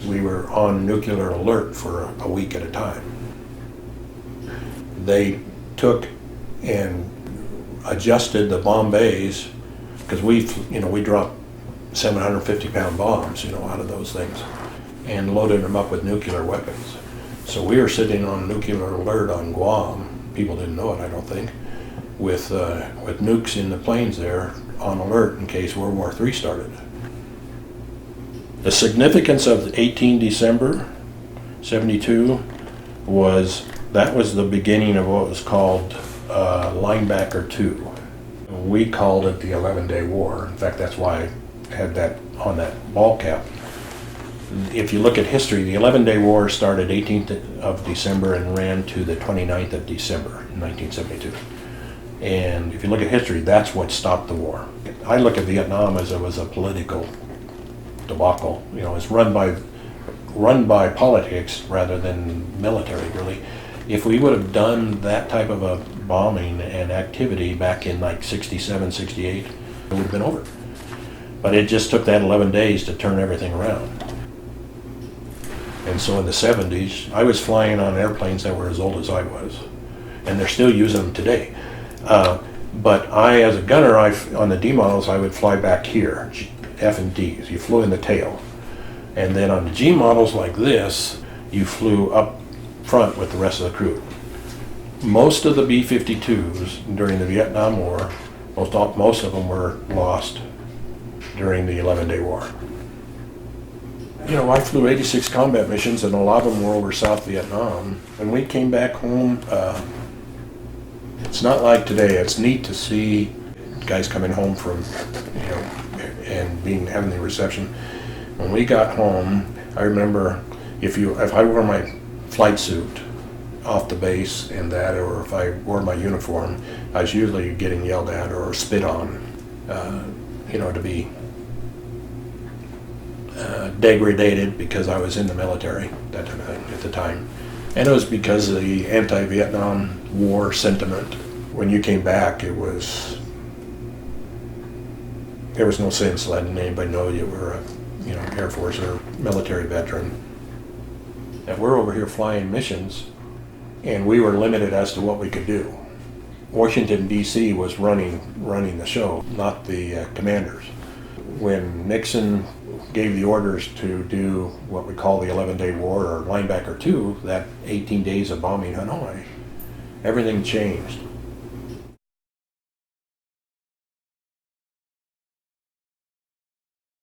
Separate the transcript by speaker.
Speaker 1: we were on nuclear alert for a week at a time. They took and adjusted the bomb bays, because we dropped 750-pound bombs, out of those things, and loaded them up with nuclear weapons. So we were sitting on nuclear alert on Guam. People didn't know it, I don't think, with nukes in the planes there on alert in case World War III started. The significance of 18 December 72 was the beginning of what was called Linebacker 2. We called it the 11-Day War. In fact, that's why I had that on that ball cap. If you look at history, the 11-Day War started 18th of December and ran to the 29th of December in 1972. And if you look at history, that's what stopped the war. I look at Vietnam as it was a political debacle. It's run by politics rather than military, really. If we would have done that type of a bombing and activity back in like 67, 68, it would have been over. But it just took that 11 days to turn everything around. And so in the 70s, I was flying on airplanes that were as old as I was, and they're still using them today. But I, as a gunner, on the D models, I would fly back here, F and Ds. You flew in the tail. And then on the G models like this, you flew up front with the rest of the crew. Most of the B-52s during the Vietnam War, most of them were lost during the 11-Day War. I flew 86 combat missions, and a lot of them were over South Vietnam. When we came back home, it's not like today. It's neat to see guys coming home from, and having the reception. When we got home, I remember if I wore my flight suit off the base and that, or if I wore my uniform, I was usually getting yelled at or spit on, to be degraded because I was in the military, that kind of thing at the time. And it was because of the anti-Vietnam War sentiment. When you came back, there was no sense letting anybody know you were a Air Force or military veteran. And we're over here flying missions, and we were limited as to what we could do. Washington, D.C. was running the show, not the commanders. When Nixon gave the orders to do what we call the 11-Day War, or Linebacker 2, that 18 days of bombing Hanoi, everything changed.